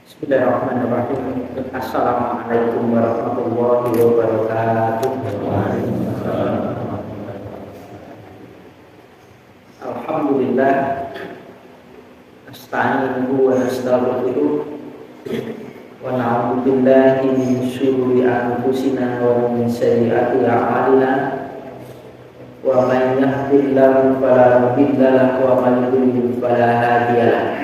Bismillahirrahmanirrahim. Assalamualaikum warahmatullahi wabarakatuh. Alhamdulillah. Asta'inuhu wa nastaghfiruh. Wa na'udzu billahi min syururi anfusina wa min sayyiati a'malina. Wa man yahdihillahu fala mudilla lahu wa man yudlil fala hadiya lahu.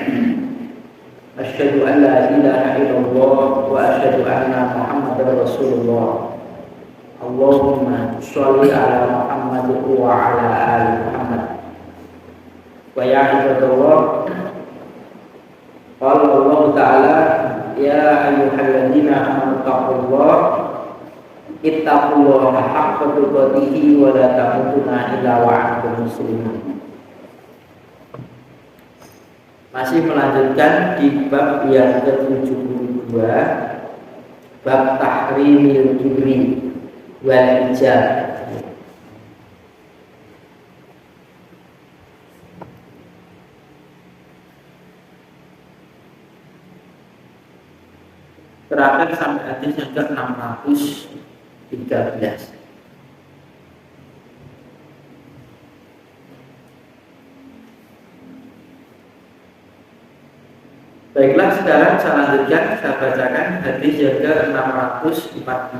Asyhadu an la ilaha illallah wa asyhadu anna Muhammadar Rasulullah. Allahumma sholli ala Muhammad wa ala ali Muhammad. Wa ya ibadallah, qala Allah ta'ala, ya ayyuhalladzina amanu taqullaha ittaqullaha haqqa tuqatih wa la tamutunna illa wa antum muslimun. Masih melanjutkan di bab yang ke-72, bab tahrimil kibri wal ijab. Terakhir sampai hadis yang ke-613. Baiklah, sekarang saya lanjutkan, saya bacakan hadis yang ke-614.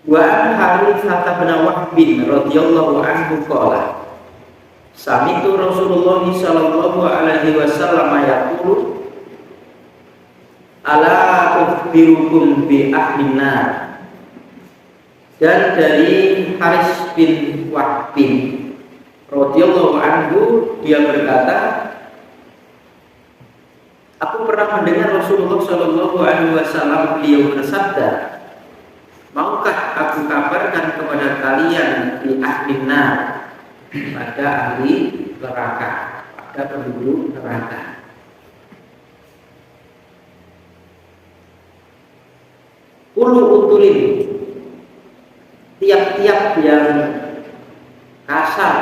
Wa an Haritsah bin Wahb radhiyallahu anhu qala sami'tu Rasulullah sallallahu alaihi wasallam yaqulu ala ukhbirukum bi ahlin nar. Dan dari Haris bin Wahb radhiyallahu anhu, dia berkata, aku pernah mendengar Rasulullah sallallahu alaihi wasallam beliau bersabda, maukah aku kabarkan kepada kalian di ahlin nar, pada ahli neraka, pada penduduk neraka. Ulu utulin, tiap-tiap yang kasar,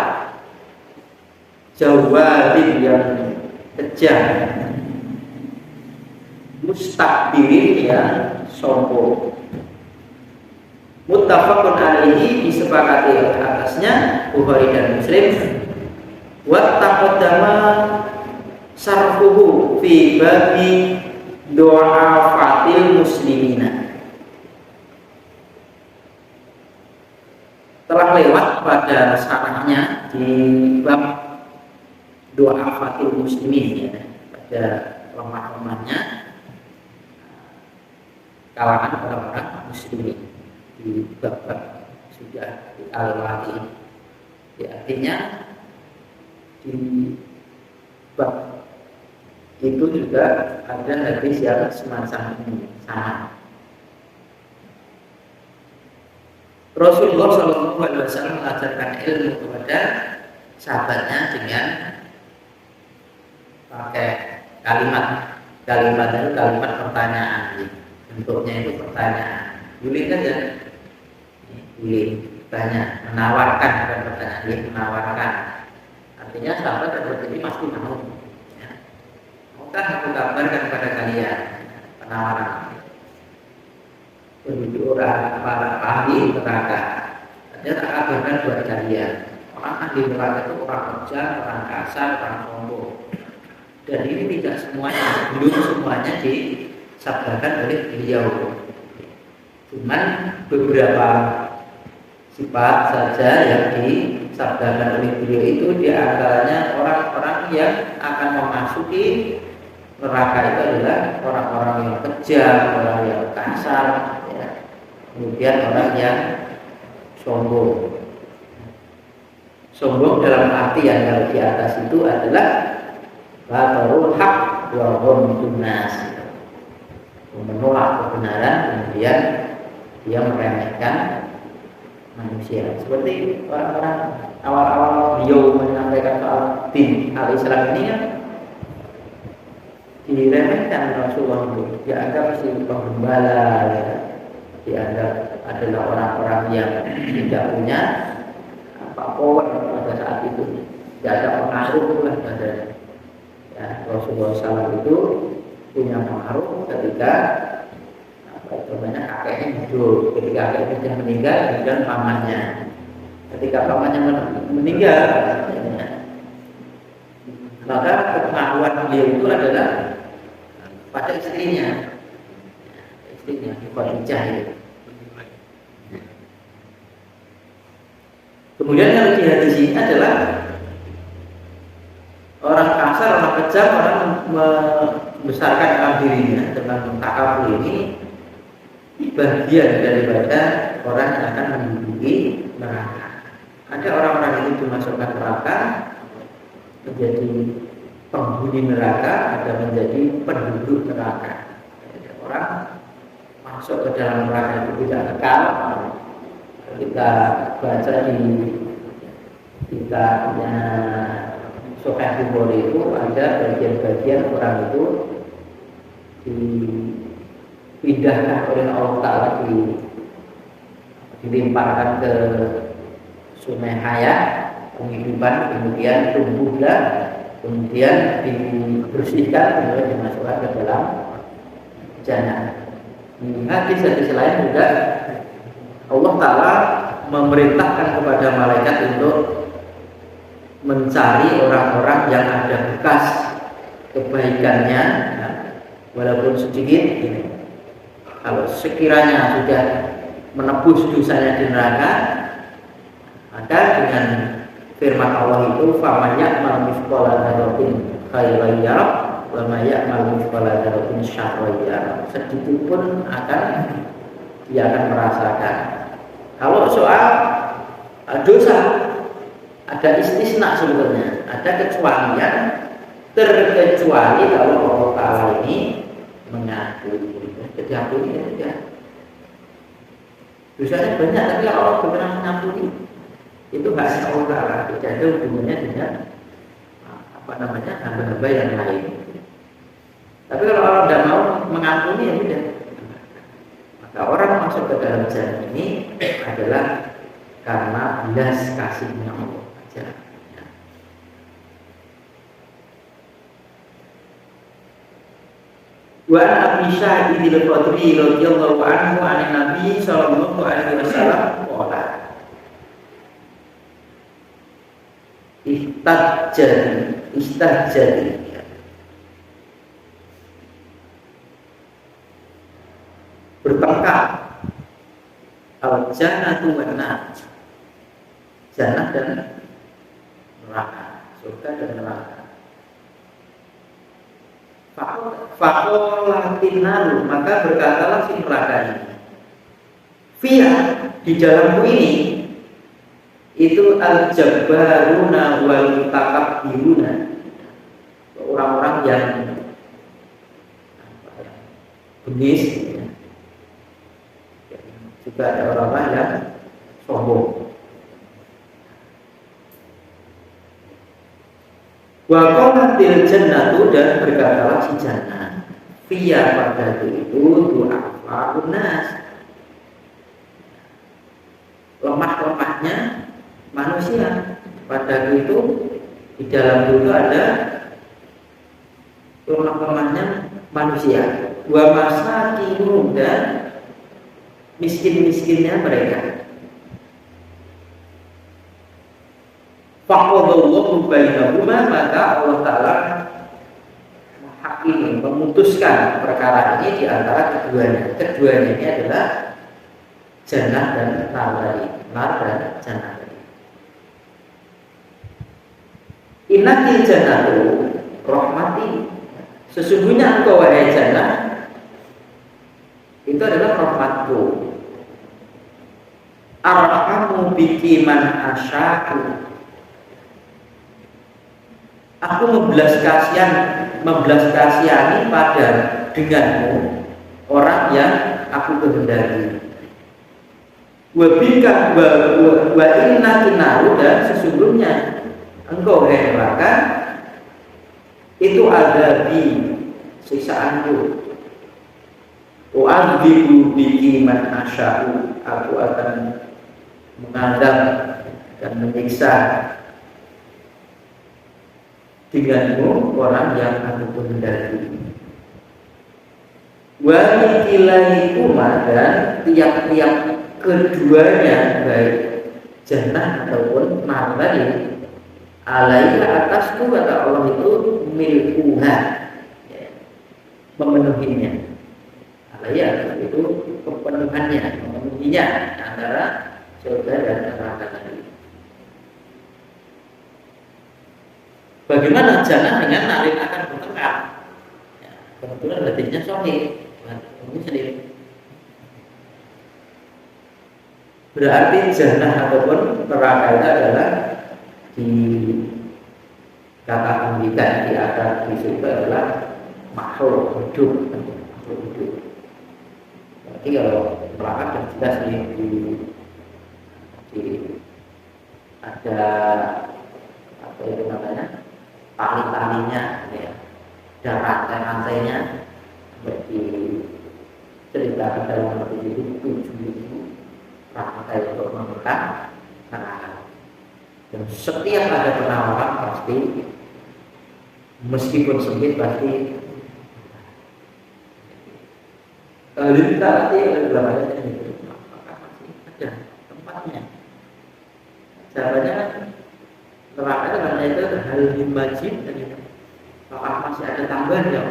jawadin yang kejam, mustakbirin yang sombong. Muttafaqun alaihi, disepakati atasnya Bukhari dan Muslim. Wa taqaddama sarfuhu fi babi du'afatil muslimina. Telah lewat pada syarahnya di bab du'afatil muslimin, ya, pada lemah-lemahnya kalangan orang-orang muslimin. Di bab sudah dialami, ya, artinya di bab itu juga ada hadis yang semacam ini, sama. Rasulullah SAW mengajarkan ilmu kepada sahabatnya dengan pakai kalimat itu kalimat pertanyaan, bentuknya itu pertanyaan. Boleh kan ya? Boleh tanya, menawarkan, bukan pertanyaan, dia menawarkan. Artinya sahabat seperti ini pasti mau. Ya. Maukah aku kabarkan kepada kalian penawaran penduduk orang para ahli neraka? Dia tak kabarkan buat kalian. Orang ahli neraka itu orang kejam, orang kasar, orang sombong. Dan ini tidak semuanya, belum semuanya disabdakan oleh beliau. Cuman beberapa sifat saja yang disabdakan oleh beliau itu, diantaranya orang-orang yang akan memasuki neraka itu adalah orang-orang yang kejam, orang yang kasar, ya. Kemudian orang yang sombong. Sombong dalam arti yang kalau di atas itu adalah batarul haq wa ghamtun nas, menolak kebenaran, kemudian dia meremehkan manusia. Seperti orang-orang awal-awal beliau menyampaikan soal din al-Islam ini kan, diremehkan Rasulullah itu, dianggap si penggembala, ya. Dianggap adalah orang-orang yang tidak punya power pada saat itu, tidak ada pengaruh lah pada ya, Rasulullah SAW itu punya pengaruh ketika kakeknya hidup, ketika kakeknya sudah meninggal dan pamannya. Ketika pamannya meninggal, maka kepengaruhan beliau itu adalah pada istrinya Khadijah itu. Kemudian yang dilihat di sini adalah orang kasar, orang kejam, orang membesarkan alam dirinya dengan takabur ini bagian daripada orang yang akan menduduki neraka. Ada orang-orang itu dimasukkan neraka menjadi penghuni neraka, ada menjadi penduduk neraka. Ada orang masuk ke dalam neraka itu tidak kekal. Kita baca di kitabnya Sahih Bukhari itu ada bagian-bagian orang itu dipindahkan oleh Allah Ta'ala, dilimparkan ke sungai hayat penghidupan, kemudian tumbuhlah, kemudian dibersihkan, kemudian dimasukkan ke dalam jannah. Di hadis lain juga Allah Ta'ala memerintahkan kepada malaikat untuk mencari orang-orang yang ada bekas kebaikannya, walaupun sedikit. Kalau sekiranya sudah menebus dosanya di neraka, maka dengan firman Allah itu, faman ya'mal mithqala dzarratin khairan yarah wa may ya'mal mithqala dzarratin syarran yarah. Sedikit pun dia akan merasakan. Kalau soal dosa ada istisna sebetulnya, ada kecualian, terkecuali kalau Allah Ta'ala ini mengampuni. Jadi ampuni ya. Dosanya banyak, tapi kalau Allah benar mengampuni, itu haknya Allah Ta'ala, tidak ada hubungannya dengan hamba-hamba yang lain. Tapi kalau Allah tidak mau mengampuni, ya tidak. Maka orang masuk ke dalam jalan ini adalah karena belas kasihnya Allah saja. Wa Abi Sa'id al-Khudri radhiyallahu anhu an Nabi sallallahu alaihi wasallam qala istajjal bertengkar al-jannatu wan nar, jannah dan neraka, surga dan neraka. Faqalatin nar, maka berkatalah si neraka ini, fiya, di dalamku ini, itu al-jabbaruna wal mutakabbiruna, orang-orang yang bengis, juga ada orang-orang yang sombong. Wa qalatil jannatu, dan berkatalah si jannah, fiya, pada itu du'afa'un nas, lemah-lemahnya manusia. Pada itu di dalam itu ada lemah-lemahnya manusia. Wa masakinum, dan miskin-miskinnya mereka. Faqadallahu bainahuma, maka Allah Ta'ala menghakimi, memutuskan perkara ini di antara keduanya. Keduanya ini adalah jannah dan nar dan jannah. Innakil jannatu rahmati, sesungguhnya engkau wahai jannah itu adalah rahmatku. Arhamu biki man asya'u, aku membelas kasihani pada denganmu orang yang aku kehendaki. Wa inna kinaru, dan sesungguhnya engkau neraka itu azabi, siksaanku. U'adzibu bihi man asya'u, aku akan mengadab dan menyiksa denganmu orang yang aku kehendaki. Wa kilahikuma, dan tiap-tiap keduanya baik jannah ataupun nar tadi, alaiha atasku kata Allah itu milkuha, ya, memenuhinya. Alaiha itu pemenuhannya, memenuhinya antara surga dan neraka tadi. Bagaimana jannah dengan narin akan bertengkar? Ya, kebetulan hadisnya sahih, Muslim. Berarti jannah ataupun neraka itu adalah di kata pendidikan di atas di surga adalah makhluk hidup, makhluk hidup. Berarti kalau neraka kan jelas di ada apa itu namanya, tali-talinya, ya, ada rantai-rantainya, seperti cerita dalam hadis itu 7.000 rantai untuk memegang neraka. Dan setiap ada penawaran pasti, meskipun sempit pasti lintasi dalam ayat ini, maka masih ada tempatnya. Jawabannya neraka dengan itu hal dimajid, dan itu apakah masih ada tambahan ya?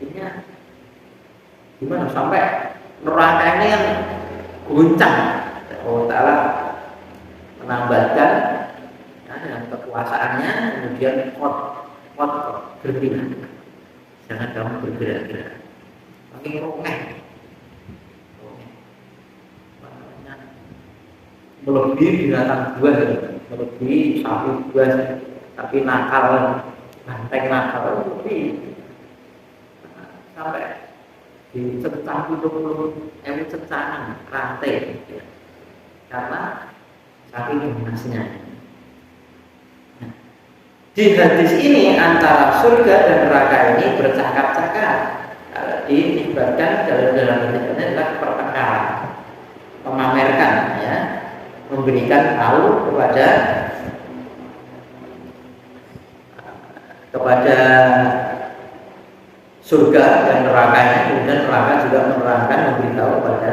Ini gimana sampai neraka ini yang guncang, Allah Ta'ala menambahkan dengan kekuasaannya, kemudian kot berhenti, jangan kamu bergerak-gerak, makin rongeh, melebihi binatang buas, melebihi sapi buas, tapi nakal, banteng nakal, lebih sampai dicecah 70.000 cecahan rantai, ya. Karena saking emasnya. Nah, di hadis ini antara surga dan neraka ini bercakap-cakap. Diibaratkan dalam hadis ini adalah pertengkaran, memamerkan, ya, memberikan tahu kepada surga dan nerakanya, kemudian neraka juga menerangkan, memberitahu kepada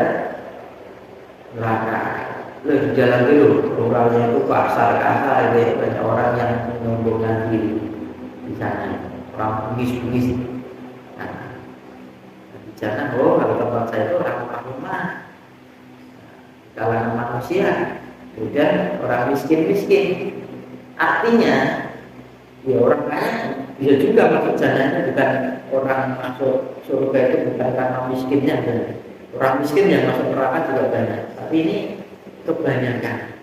neraka. Di jalan itu orangnya itu kasar, itu banyak orang yang menyombongkan diri di sana, orang bengis. Nah, di sana, kalau tempat saya itu orang rumah, kalangan manusia, kemudian orang miskin. Artinya, ya orang kaya bisa juga masuk jannahnya, bukan orang masuk surga itu bukan karena miskinnya, dan orang miskin yang masuk neraka juga banyak. Tapi ini kebanyakan.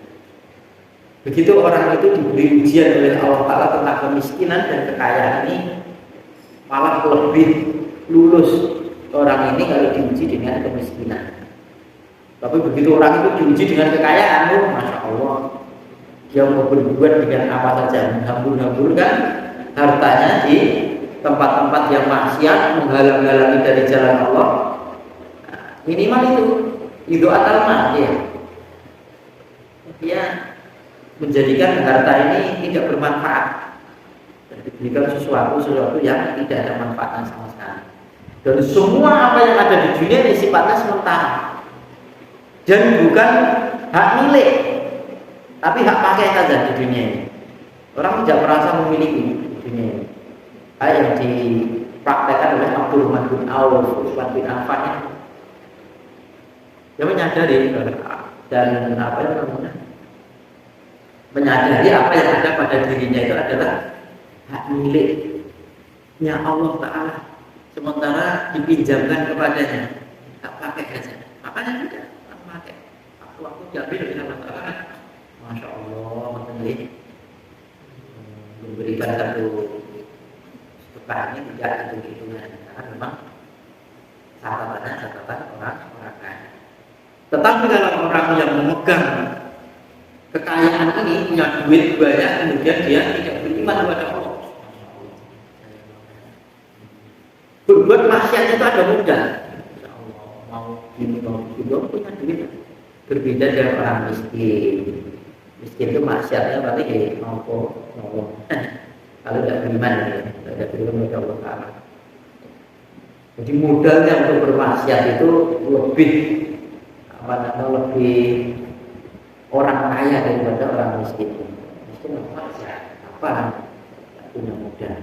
Begitu orang itu diberi ujian oleh Allah Ta'ala tentang kemiskinan dan kekayaan ini, malah lebih lulus orang ini kalau diuji dengan kemiskinan. Tapi begitu orang itu diuji dengan kekayaan, Masya Allah, dia mau berbuat dengan apa saja, menghambur-hamburkan hartanya di tempat-tempat yang maksiat, menghalang-halangi dari jalan Allah. Nah, minimal itu atalma, dia menjadikan harta ini tidak bermanfaat dan diberikan sesuatu yang tidak ada manfaatnya sama sekali. Dan semua apa yang ada di dunia ini sifatnya sementara dan bukan hak milik, tapi hak pakai saja di dunia ini. Orang tidak merasa memiliki di dunia ini. Yang dipraktekkan oleh Abdurrahman bin Auf, Utsman bin Affan, dia menyadari dan menyadari apa yang ada pada dirinya itu adalah hak miliknya Allah Ta'ala, sementara dipinjamkan kepadanya, tak pakai saja. Makanya tidak pakai. Waktu diambil oleh Allah Ta'ala, Masya Allah, memberikan satu ini tidak hitung-hitungan, karena memang catatan orang kaya. Tetapi kalau orang yang memegang kekayaan ini, punya duit banyak, kemudian dia tidak beriman kepada Allah, berbuat maksiat itu ada mudah. Ya Allah, mau gini punya duit. Berbeda dengan orang miskin. Miskin itu maksiatnya berarti mau kalau tidak beriman ya, tidak beriman kepada Allah Taala. Jadi modalnya untuk bermaksiat itu lebih lebih orang kaya daripada orang miskin. Miskin maksiat apa? Tidak punya modal.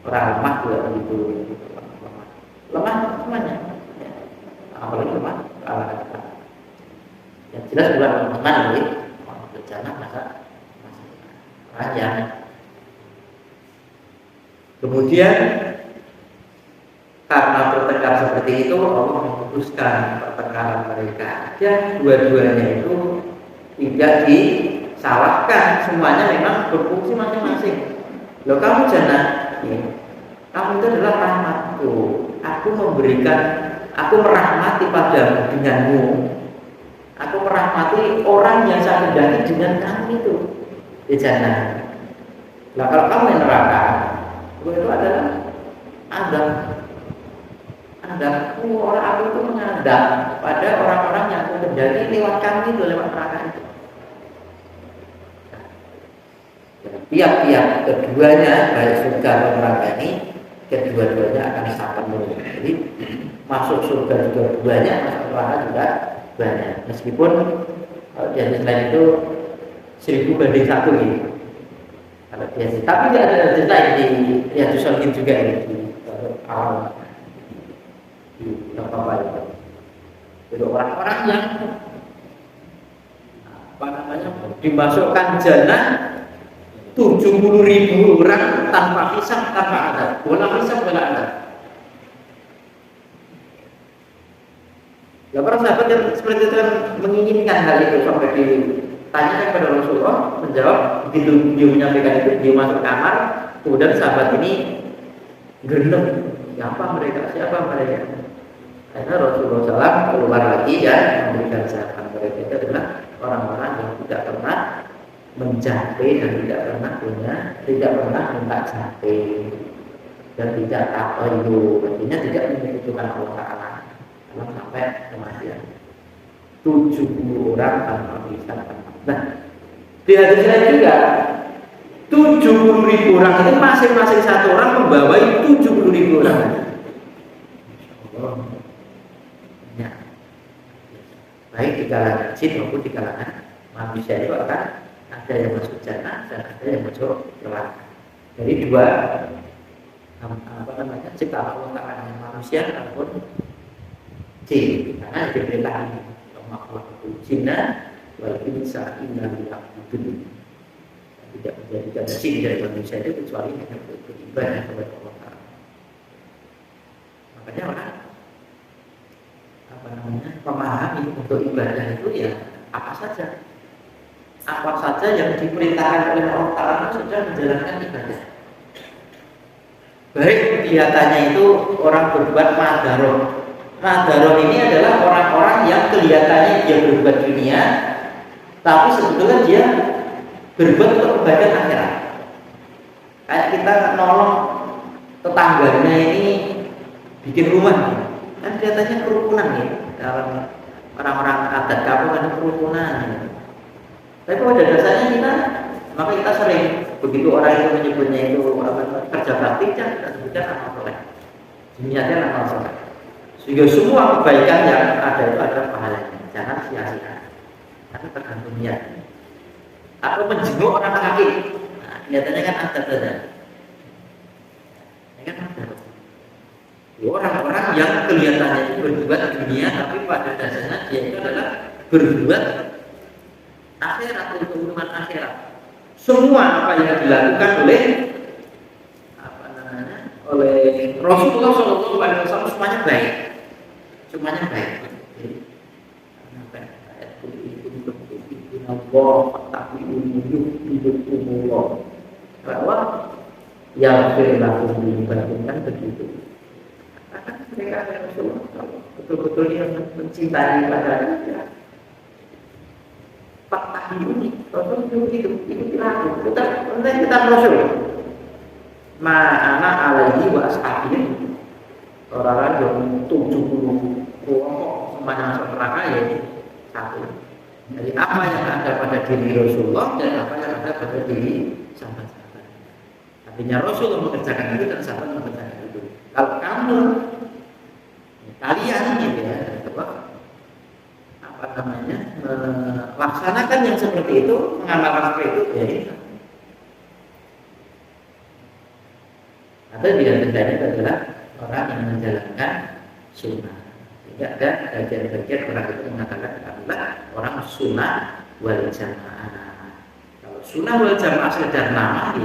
Orang lemah juga begitu. Lemah semuanya. Apalagi lemah kalah. Yang jelas bukan teman ini bencana masa raja. Kemudian karena bertengkar seperti itu Allah memutuskan pertengkaran mereka. Dan dua-duanya itu tidak disalahkan, semuanya memang berfungsi masing-masing. Loh kamu jangan, kamu itu adalah rahmatku. Aku merahmati padamu denganmu. Aku merahmati orang yang saya kehendaki dengan kamu itu. Ya jangan. Nah kalau kamu yang neraka, itu adalah adab. Orang aku itu mengadab pada orang-orang yang aku kehendaki lewat kamu itu, lewat neraka itu. Tiap-tiap keduanya baik surga atau neraka ini, kedua-duanya akan sama penuh. Jadi masuk surga juga banyak, masuk neraka juga banyak. Meskipun di hadis lain itu 1000 banding 1 gitu. Kalau biasa, tapi tidak ada hadis lain di hadis Shalihin juga ini di awal di apa itu. Jadi orang-orang yang dimasukkan jannah 70.000 orang tanpa hisab, tanpa adab. Wala hisab, wala adab. Ya, para sahabat yang seperti itu kan menginginkan hal itu sampai ditanyakan kepada Rasulullah, menjawab, begitu dia menyampaikan itu, dia masuk kamar, kemudian sahabat ini gereneng, siapa mereka? Karena Rasulullah SAW keluar lagi dan memberikan syarat mereka itu adalah orang-orang yang tidak pernah mencapai dan tidak pernah minta capai dan tidak tapayu, artinya tidak membutuhkan Allah Taala sampai kematian. 70 orang tanpa bisa. Nah, di hadis lain juga 70.000 orang itu masing-masing satu orang membawai 70.000 orang. Ya. Baik di kalangan jin maupun di kalangan manusia itu akan ada yang masuk jannah dan ada yang masuk neraka. Jadi dua ciptaan Allah Taala manusia ataupun jin, karena diperintah ini makhluk jinna wal insa inna liya'budun. Tidak menjadikan jin dari manusia itu kecuali hanya beribadah kepada Allah Taala. Makanya orang memahami untuk ibadah itu ya apa saja yang diperintahkan oleh Allah Taala sudah menjalankan ibadah. Baik kelihatannya itu orang berbuat madharoh. Madharoh ini adalah orang-orang yang kelihatannya dia berbuat dunia, tapi sebetulnya dia berbuat untuk kebaikan akhirat. Kayak kita nolong tetangganya ini bikin rumah, kan kelihatannya kerukunan ya. Dalam orang-orang adat kampung ada kerukunan. Tapi pada dasarnya kita sering begitu orang itu menyebutnya itu kerja bakti, kita sebutkan amal soleh. Niatnya amal soleh. Sehingga semua kebaikan yang ada itu ada pahalanya. Jangan sia-sia. Karena tergantung niat. Atau menjenguk orang sakit. Nah, kelihatannya kan ada. Ini kan ada. Orang-orang yang kelihatannya itu berbuat dunia, tapi pada dasarnya dia itu adalah berbuat akhirat, untuk keuntungan akhirat. Semua apa yang dilakukan oleh Rasulullah SAW semuanya baik. Semuanya baik. Bahwa yang berlaku dibandingkan begitu. Karena mereka betul-betul yang mencintai padanya. Fakta ini, Rasul itu laku. Kita Rasul. Ma'ana alaihi wa ashabihi 70 kelompok semuanya masuk neraka ya satu. Jadi apa yang ada pada diri Rasulullah dan apa yang ada pada diri sahabat-sahabat. Artinya Rasulullah mengerjakan itu dan sahabat mengerjakan itu. Kalau kamu kalian gitu ya, apa namanya melaksanakan yang seperti itu, mengamalkan seperti itu, ya itu. Atau dia terjadi adalah orang yang menjalankan sunnah. Tidak ada bagian-bagian orang itu mengatakan adalah orang sunnah wal jamaah. Kalau sunnah wal jamaah sekedar nama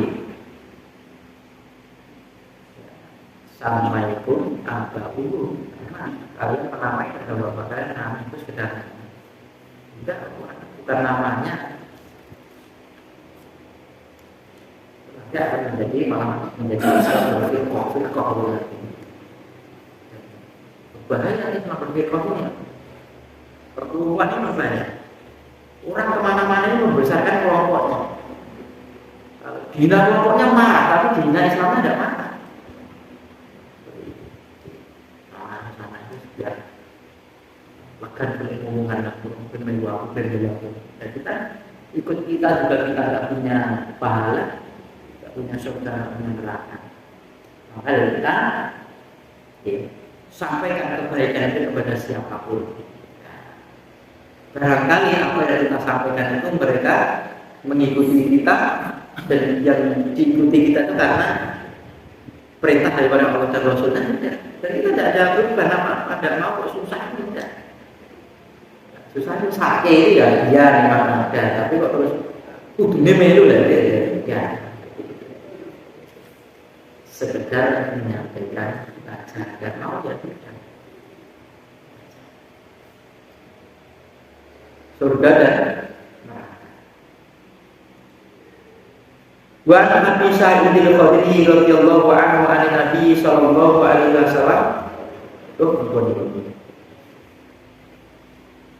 Assalamualaikum aba'ulu. Karena kalian menamai pada bapak kalian nama itu sekedar nama. Tidak, bukan namanya. Tidak akan menjadi malah menjadi Islam firqah. Bahaya ini malah firqah ini. Perkumpulan ini bahaya. Orang kemana-mana ini membesarkan kelompoknya. Kalau dina kelompoknya marah, tapi dina Islamnya tidak marah. Sama itu sudah bahkan pengomongan aku, penmeluap, penmeluap. Dan kita ikut kita juga kita tidak punya pahala, tidak punya surga, punya neraka. Maka kita sampaikan kebaikan itu kepada siapapun. Barangkali apa yang kita sampaikan itu mereka mengikuti kita dan yang diikuti kita itu karena perintah daripada Allah dan Rasulnya tidak. Dan kita tidak ada perubahan apa-apa, tidak mau kok susah tidak. Susah itu sakit ya, iya memang ada, tapi kok terus ini melu lah ya. Sekedar menyampaikan aja, tidak mau ya tidak. Surga dan neraka. Wa Nabi Sa'id al-Khudri radhiyallahu anhu an Nabi sallallahu alaihi wasallam.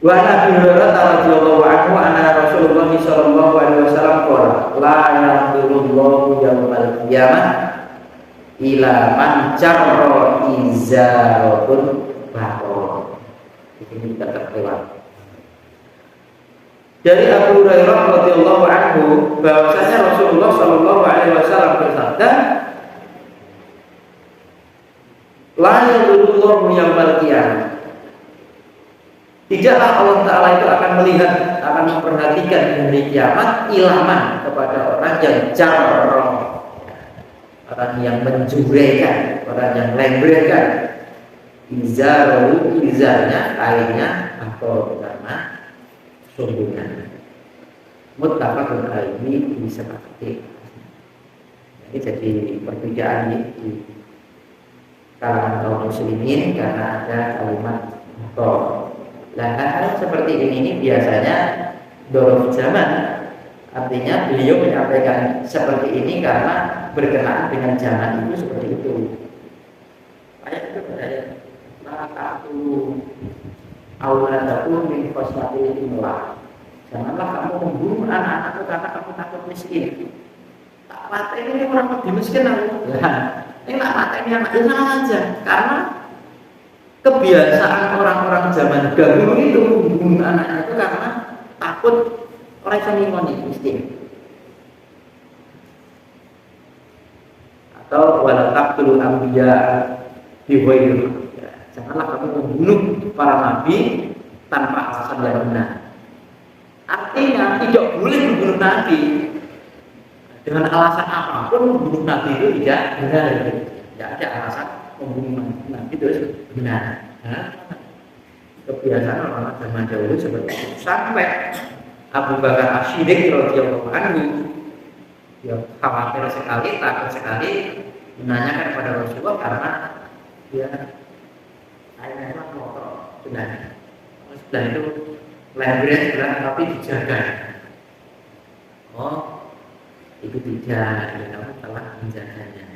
Wa Nabi Hurairah radhiyallahu anhu anna Rasulullah sallallahu alaihi wasallam qala la yaqulullahu yaumal qiyamah ila man jarra izaratun bator. Ini kita terlewat. Dari Abu Hurairah radhiyallahu anhu bahwasanya Rasulullah sallallahu alaihi wasallam bersabda, la yaqulullahu yaumal qiyamah. Tidaklah Allah Ta'ala itu akan melihat, akan memperhatikan di hari kiamat ilaman kepada orang yang jarra, orang yang menjuraikan, orang yang lembrekan izaru, izarnya, kainnya atau karena sungguhnya. Muttafaqun alaihi disepakati. Ini jadi perbedaan di kalangan kaum muslimin karena ada kalimat atau. Nah, hal seperti ini biasanya dorong zaman, artinya beliau menyampaikan seperti ini karena berkenaan dengan zaman itu seperti itu. Ayat itu ada satu awaladakum min khosmatil imlah. Janganlah kamu membunuh anak-anakmu karena kamu takut miskin. Tak pateni ini orang lebih miskin aku. Nah, ini tak pateni anak aja karena kebiasaan orang-orang zaman dahulu itu membunuh anaknya itu karena takut orang yang mengingoni miskin. Atau wala taqtulul anbiya bighairi. Janganlah kamu membunuh para nabi tanpa alasan yang benar. Artinya tidak boleh membunuh nabi dengan alasan apapun. Membunuh nabi itu tidak benar. Tidak ada alasan membunuh nabi terus benar. Kebiasaan orang zaman dahulu seperti itu. Sampai Abu Bakar As-Siddiq radhiyallahu anhu yang khawatir sekali, takut sekali menanyakan kepada Rasulullah karena dia airnya kotor sebenarnya. Sebelah itu lehernya sebelah tapi dijaga. Oh, itu tidak, ya kamu telah menjaganya.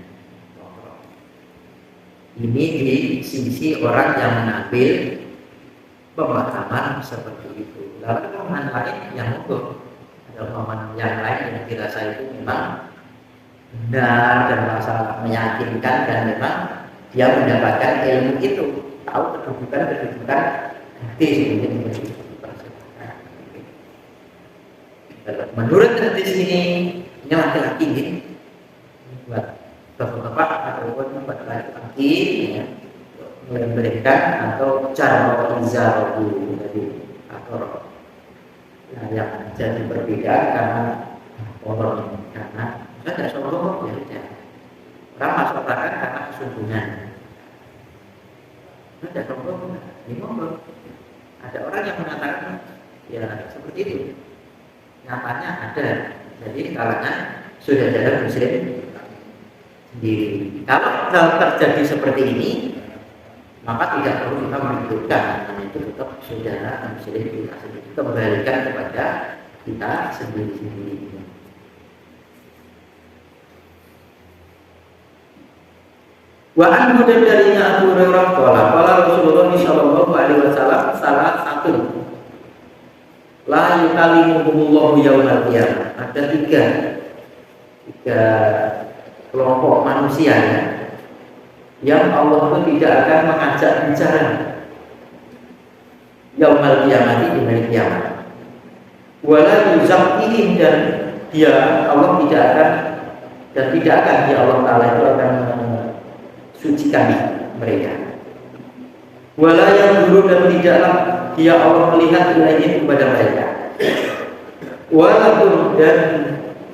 Ini di sisi orang yang mengambil pemahaman seperti itu. Lalu pemahaman lain yang untuk ada pemahaman yang lain yang dirasa itu memang benar dan merasa meyakinkan dan memang dia mendapatkan ilmu itu. tahu kedudukan hati sebenarnya. Menurut hadis ini laki-laki ini buat bapak-bapak ataupun buat laki-laki ya, memberikan atau cara izar dari atau yang jadi perbedaan karena orang karena tidak sombong ya orang masuk neraka karena kesungguhan tidak sombong ini ngomong ada orang yang mengatakan ya seperti itu nyatanya ada jadi kalangan sudah ada muslim sendiri kalau terjadi seperti ini maka tidak perlu kita menunjukkan itu tetap saudara muslim kita sendiri kembalikan kepada kita sendiri. Wa anhu dan darinya Abu Hurairah qala Rasulullah sallallahu alaihi wasallam salah satu la yukallimuhumullahu yaumal qiyamah. Ada tiga kelompok manusia ya, yang Allah itu tidak akan mengajak bicara yaumal qiyamah di hari kiamat. Wala yuzakkihim dan dia Allah tidak akan dia Allah Taala itu akan sucikan mereka. Wala yang dulu dan tidaklah dia Allah melihat ilaihim kepada mereka. Walaupun dan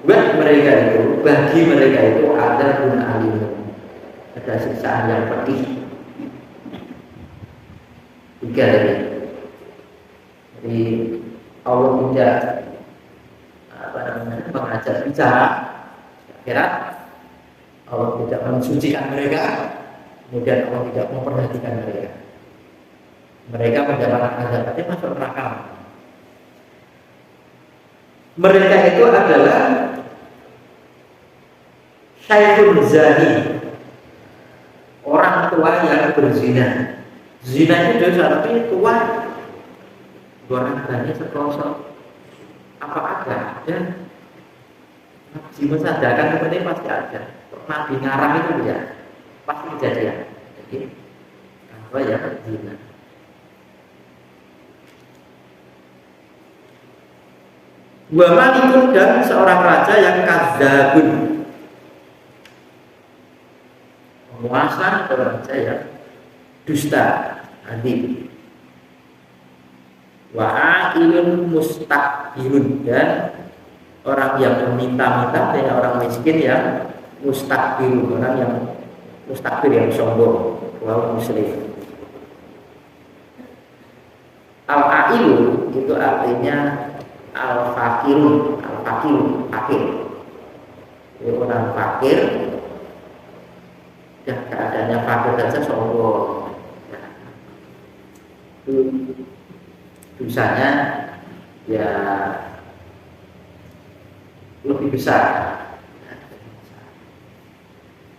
buat mereka itu bagi mereka itu adzabun alim, ada siksaan yang pedih. Tiga tadi. Jadi Allah tidak mengajak bicara akhirat, Allah tidak mensucikan mereka, kemudian Allah tidak memperhatikan mereka. Mereka mendapatkan azab tapi masuk neraka. Mereka itu adalah syaikhun zani, orang tua yang berzina. Zina itu dosa tapi tua. Orang banyak sekosong. Apa ada? Nabi mensadarkan seperti pasti ada. Nabi ngarang itu ya pasti kejadian. Jadi apa ya zina? Wa malikun dan seorang raja yang kadzabun, penguasa atau raja yang dusta, adil. Wa ailun mustakbirun dan orang yang meminta-minta dan orang miskin yang mustakbirun, orang yang mustakbir yang sombong, wal muslim. Al-ailu itu artinya al-fakirun, fakir. Jadi orang fakir dan keadaannya fakir saja sombong. Itu dosanya ya lebih besar.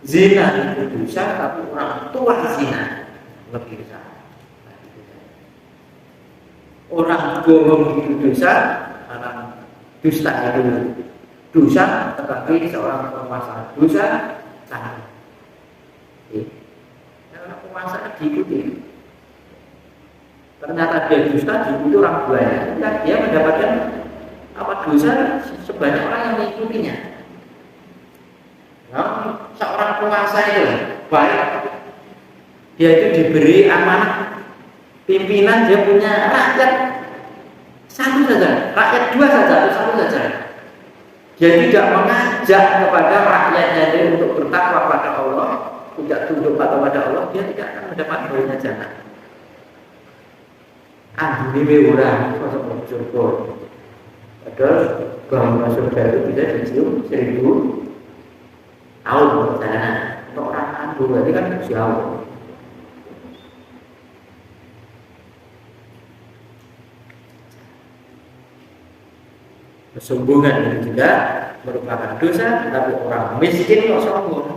Zina itu dosa, tapi orang tua zina lebih besar. Orang bohong itu dosa, orang dusta itu dosa, tetapi seorang penguasa dosa sama. Orang penguasa diikuti. Ternyata dia dusta diikuti orang tuanya, dia mendapatkan apa dosa sebanyak orang yang mengikutinya. Nah, seorang penguasa itu baik, dia itu diberi amanah pimpinan, dia punya rakyat satu saja, rakyat dua saja atau satu saja. Dia tidak mengajak kepada rakyatnya dia untuk bertakwa pada Allah, tidak tunduk kepada Allah, dia tidak akan mendapat bagian jannah. Ini orang masuk surga. Padahal bahwa surga itu bisa dicium 1000 tahun perjalanan. Untuk orang anggur berarti kan jauh. Kesombongan itu juga merupakan dosa, tetapi orang miskin kok sombong,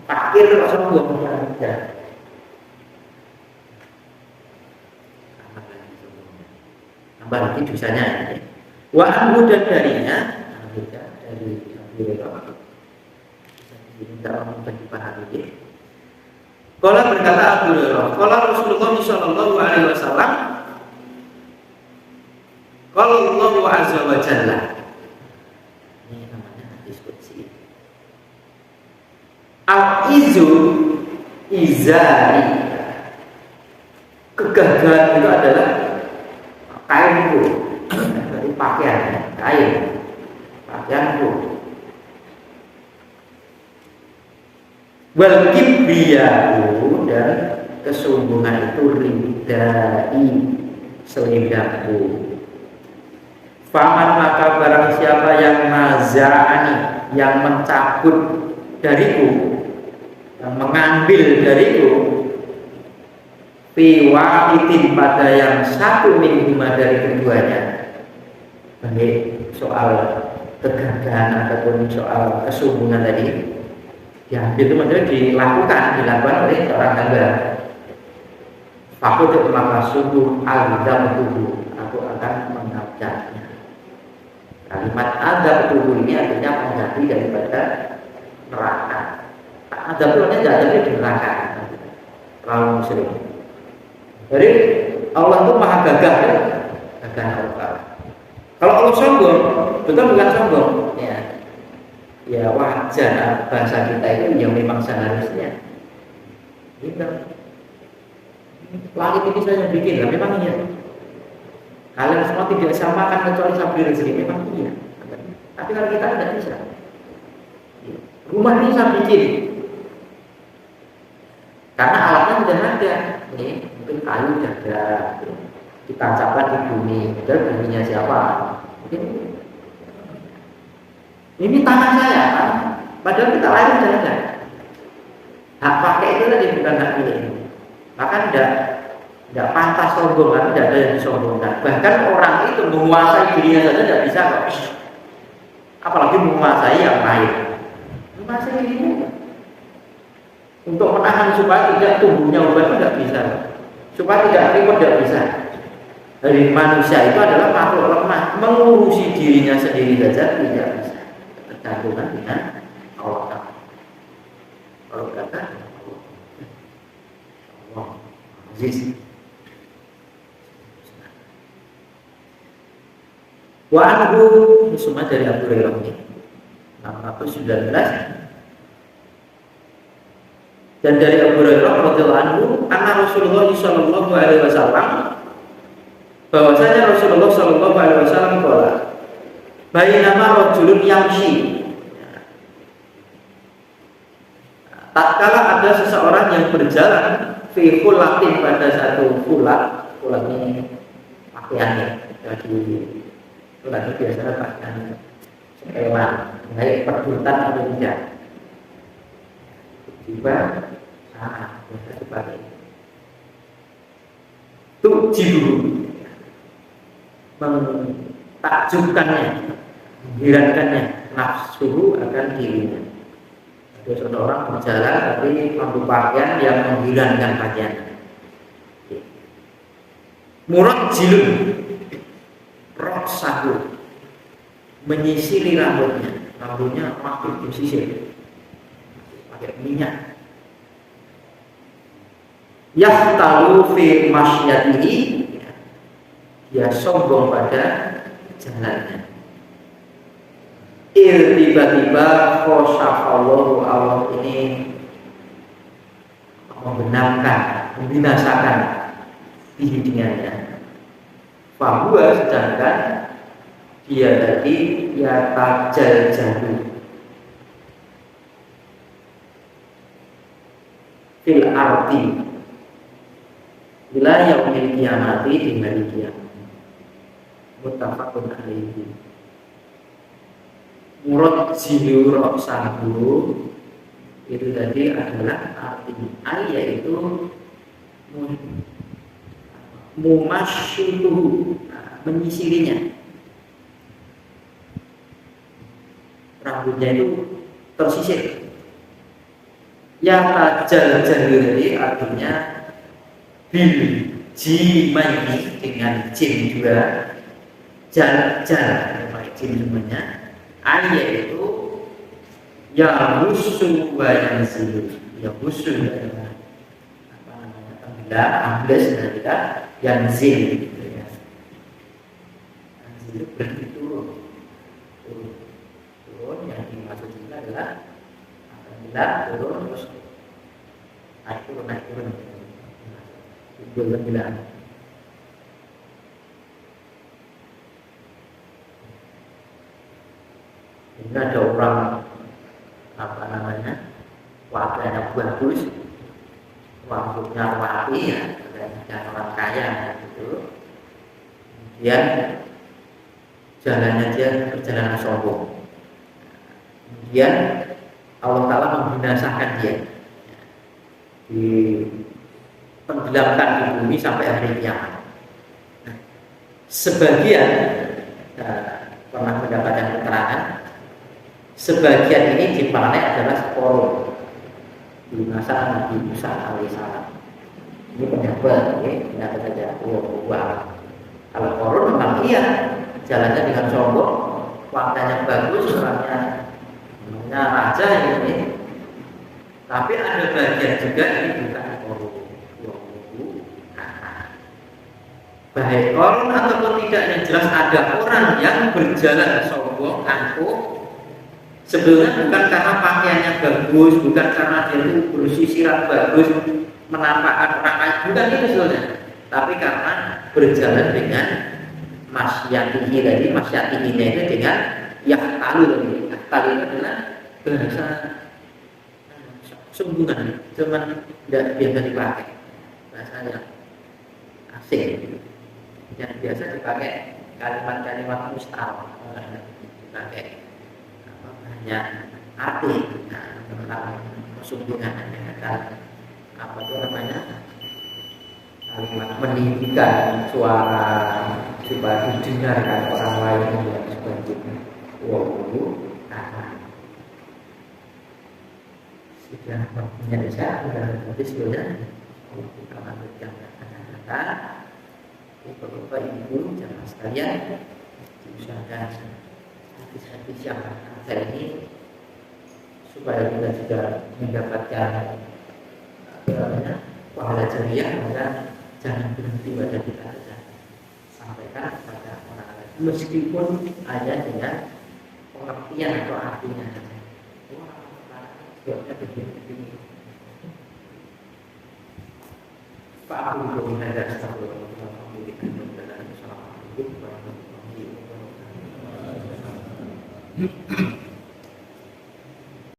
fakir kok sombong, ya. Tambah lagi dosanya. Wa anhu dan darinya, dari tidak membagi pahami. Qala berkata Abu Hurairah, qala Rasulullah sallallahu alaihi wasallam, qala Allah azza wa jalla. Ini namanya hadis qudsi. Al-izu izari. Kegagahan itu adalah kain itu, dari pakaian, pakaian itu. Wal kibriyatu, dan kesombongan itu ridai, selendangku. Faman maka barang siapa yang naza'ani, yang mencabut dariku, yang mengambil dariku, fi wahidin, pada yang satu minhuma dari keduanya, baik soal kegagahan ataupun soal kesombongan tadi, ya itu maksudnya dilakukan oleh seorang hamba. Fakutu maka sungguh al-adab tubuh, aku akan mengajarnya. Kalimat adab tubuh ini artinya mengganti daripada neraka. Adab itu artinya jadi di neraka. Terlalu muslim. Jadi Allah itu maha gagah, ya? Gagah Allah. Kalau Allah sombong, betul bukan sombong, ya. Ya wajar, bahasa kita itu yang memang seharusnya. Gitu. Langit ini saya bikin, lah memang iya. Kalian semua tidak sama kan kecuali sabri rezeki, memang iya. Tapi kalau kita tidak bisa. Rumah ini saya bikin, karena alatnya sudah ada. Ini mungkin kayu ada, ditancapkan di bumi. Padahal buminya siapa? Mungkin ini tangan saya, kan? Padahal kita lain sudah ada. Hak pakai itu tadi bukan hak milik. Maka tidak pantas sombong, kan? Tidak ada yang disombongkan. Bahkan orang itu menguasai dirinya saja tidak bisa kok. Apalagi menguasai yang lain. Menguasai dirinya. Untuk menahan supaya tidak tumbuhnya obat itu tidak bisa. Supaya tidak ribet tidak bisa. Dari manusia itu adalah makhluk lemah, mengurusi dirinya sendiri saja tidak bisa. Tergantungan dengan Allah. Kalau kata Allah Aziz. Wa anhu, ini semua dari Abu Hurairah ini 619. Dan dari Abu Hurairah radhiyallahu anhu, anna Rasulullah sallallahu alaihi wasallam, bahwasanya Rasulullah sallallahu alaihi wasallam qala, bainama rajulun yamshi, tatkala ada seseorang yang berjalan fi khulatin, pada satu khulat ini pakaiannya lagi biasanya pakaian sekewan, baik perbutan atau tidak. Tiba biasa dipakai tujibu, mentakjubkannya, mengherankannya nafsu akan dirinya. Ada seseorang berjalan tapi mampu pakaian yang mengherankan pakaian. Murad jilun rok sahu, menyisiri rambutnya makin disisir pakai minyak. Yahtalu fi masyatihi, dia sombong pada jalannya. Tiba-tiba khosyafallahu, Allah ini membenamkan, membinasakan dengannya. Bahwa sedangkan dia tadi ya tajal jadu fil arti ila yaumil qiyamati, di hari kiamat. Muttafaqun alaihi. Murad zilur sabu itu tadi adalah arti ayat itu mumasyitu, menyisirinya, rambutnya itu tersisir. Ya tajal jaluri artinya bil jimai, dengan jim juga, jal jim semuanya. Ayat itu ya musuh wa yanzilu, ya musuh adalah apabila ambles dan kita yang zil gitu ya. Zil itu berarti turun. Yang dimaksud juga adalah apabila turun terus naik turun itu bilang. Ini ada orang wajahnya bagus, rambutnya rapi ya, dan orang kaya gitu. Kemudian jalannya dia perjalanan sombong. Kemudian Allah Ta'ala membinasakan dia, ditenggelamkan di bumi sampai hari kiamat. Sebagian pernah mendapatkan keterangan, sebagian ini dipakai adalah korun di masa Nabi Musa alaihissalam. Ini pendapat, pendapat saja. Kalau korun memang iya, jalannya dengan sombong, warnanya bagus, orangnya raja ini. Tapi ada bagian juga ini bukan korun. Baik korun ataupun tidak, yang jelas ada orang yang berjalan sombong, angkuh. Sebenarnya bukan karena pakaiannya bagus, bukan karena dia itu bersisiran bagus, menampakkan orang lain, bukan itu sebenarnya. Tapi karena berjalan dengan masyatihi tadi, masyatihinya itu dengan yahtalu tadi. Yahtalu itu adalah bahasa sungguhan, cuman tidak biasa dipakai, bahasa yang asing. Yang biasa dipakai kalimat-kalimat mustahil, dipakai hanya arti tentang kesungguhan, apa itu namanya, kalimat meninggikan suara supaya didengarkan orang lain yang sebenarnya. Sudah waktunya bisa, berarti sebenarnya kita lanjutkan kata-kata. Bapak Ibu jamaah sekalian, diusahakan hadis-hadis yang ada ini supaya kita juga mendapatkan pahala jariah, maka jangan berhenti pada kita saja, sampaikan kepada orang lain meskipun hanya dengan pengertian atau artinya saja. Sebabnya begini. Pak Abu Bakar